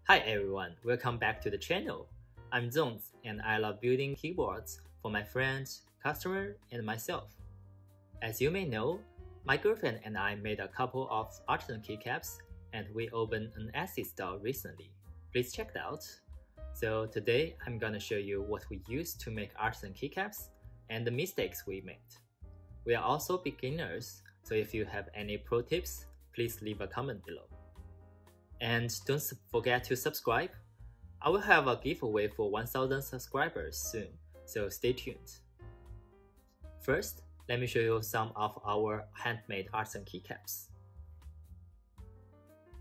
Hi everyone, welcome back to the channel. I'm Zonz and I love building keyboards for my friends, customers, and myself. As you may know, my girlfriend and I made a couple of Artisan Keycaps and we opened an Etsy store recently. Please check it out. So today I'm gonna show you what we used to make Artisan Keycaps and the mistakes we made. We are also beginners, so if you have any pro tips, please leave a comment below. And don't forget to subscribe. I will have a giveaway for 1000 subscribers soon, so stay tuned. First, let me show you some of our handmade Artisan Keycaps.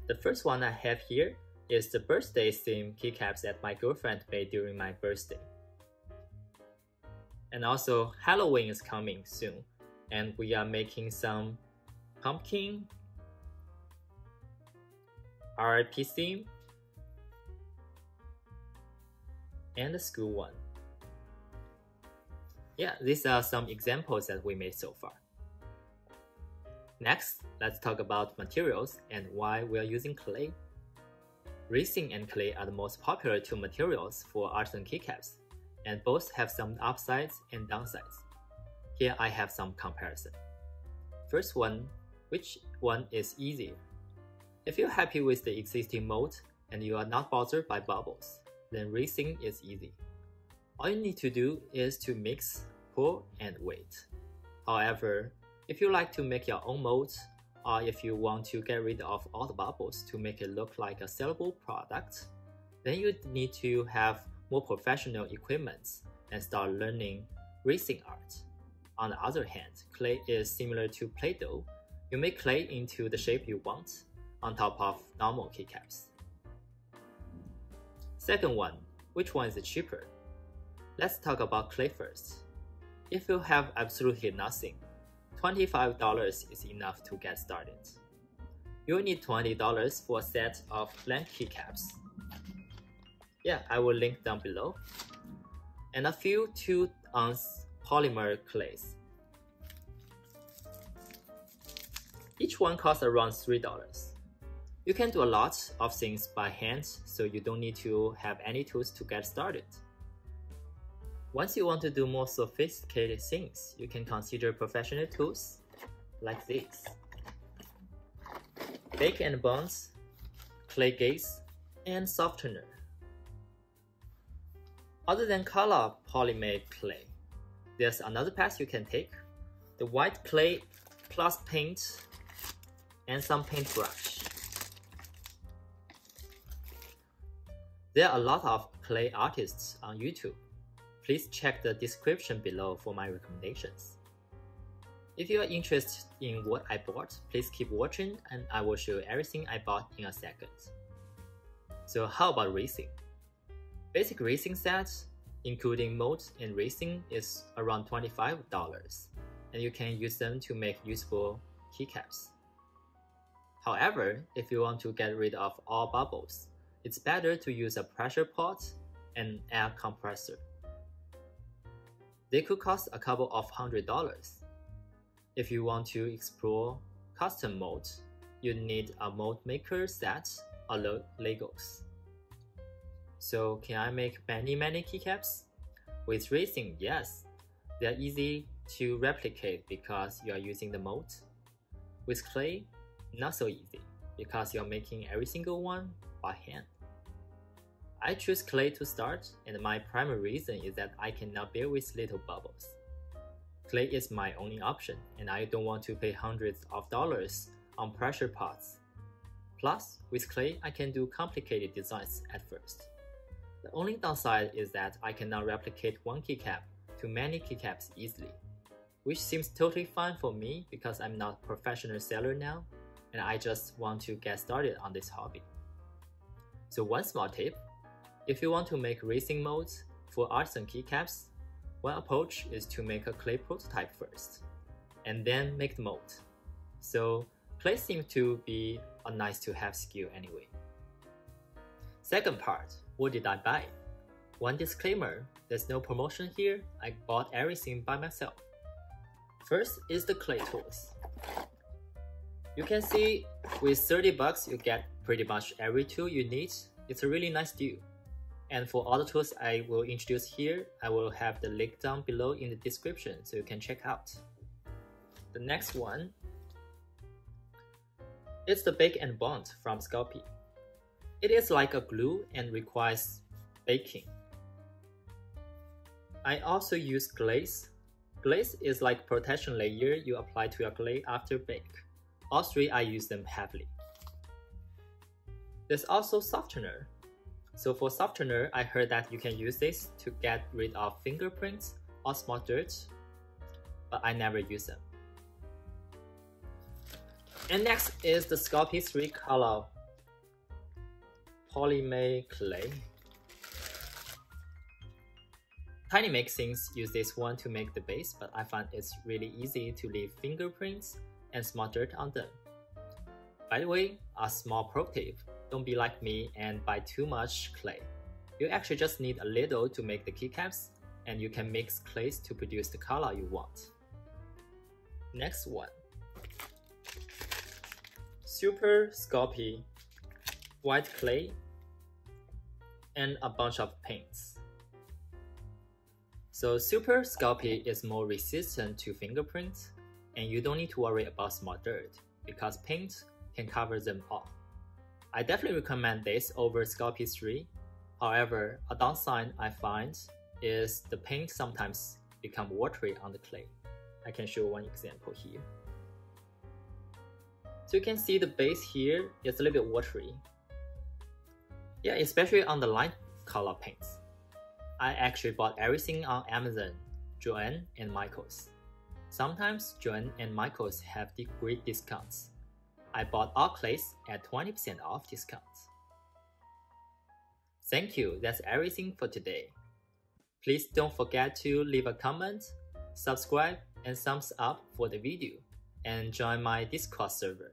The first one I have here is the birthday theme keycaps that my girlfriend made during my birthday. And also Halloween is coming soon, and we are making some pumpkin, RIP theme, and the school one. Yeah, these are some examples that we made so far. Next, let's talk about materials and why we are using clay. Resin and clay are the most popular two materials for Artisan Keycaps, and both have some upsides and downsides. Here I have some comparison. First one, which one is easier? If you're happy with the existing mold and you are not bothered by bubbles, then resin is easy. All you need to do is to mix, pour, and wait. However, if you like to make your own molds, or if you want to get rid of all the bubbles to make it look like a sellable product, then you need to have more professional equipment and start learning resin art. On the other hand, clay is similar to Play-Doh. You make clay into the shape you want, on top of normal keycaps. Second one, which one is cheaper? Let's talk about clay first. If you have absolutely nothing, $25 is enough to get started. You'll need $20 for a set of blank keycaps. Yeah, I will link down below. And a few 2-ounce polymer clays. Each one costs around $3. You can do a lot of things by hand, so you don't need to have any tools to get started. Once you want to do more sophisticated things, you can consider professional tools like these. Bake and bounce, clay gaze, and softener. Other than color polymer clay, there's another path you can take. The white clay plus paint and some paintbrush. There are a lot of clay artists on YouTube. Please check the description below for my recommendations. If you are interested in what I bought, please keep watching and I will show you everything I bought in a second. So how about resin? Basic resin set, including molds and resin, is around $25, and you can use them to make useful keycaps. However, if you want to get rid of all bubbles, it's better to use a pressure pot and air compressor. They could cost a couple of $100. If you want to explore custom molds, you need a mold maker set or Legos. So can I make many keycaps? With resin, yes. They're easy to replicate because you are using the mold. With clay, not so easy because you're making every single one by hand. I choose clay to start, and my primary reason is that I cannot bear with little bubbles. Clay is my only option, and I don't want to pay hundreds of dollars on pressure pots. Plus, with clay, I can do complicated designs at first. The only downside is that I cannot replicate one keycap to many keycaps easily, which seems totally fine for me because I'm not a professional seller now, and I just want to get started on this hobby. So one small tip, if you want to make resin molds for Artisan Keycaps, one approach is to make a clay prototype first, and then make the mold. So clay seems to be a nice to have skill anyway. Second part, what did I buy? One disclaimer, there's no promotion here, I bought everything by myself. First is the clay tools. You can see with $30 you get pretty much every tool you need. It's a really nice deal. And for other tools I will introduce here, I will have the link down below in the description so you can check out. The next one is the Bake and Bond from Sculpey. It is like a glue and requires baking. I also use glaze. Glaze is like protection layer you apply to your clay after bake. All three I use them heavily. There's also softener. So for softener, I heard that you can use this to get rid of fingerprints or small dirt, but I never use them. And next is the Sculpey 3-color polymer clay. Tiny Mixings use this one to make the base, but I find it's really easy to leave fingerprints and small dirt on them. By the way, a small pro tip, don't be like me and buy too much clay. You actually just need a little to make the keycaps, and you can mix clays to produce the color you want. Next one. Super Sculpey white clay and a bunch of paints. So Super Sculpey is more resistant to fingerprints, and you don't need to worry about small dirt because paint can cover them all. I definitely recommend this over Sculpey 3. However, a downside I find is the paint sometimes become watery on the clay. I can show one example here. So you can see the base here is a little bit watery. Yeah, especially on the light color paints. I actually bought everything on Amazon, Joann and Michaels. Sometimes Joann and Michaels have great discounts. I bought all clays at 20% off discounts. Thank you, that's everything for today. Please don't forget to leave a comment, subscribe and thumbs up for the video, and join my Discord server.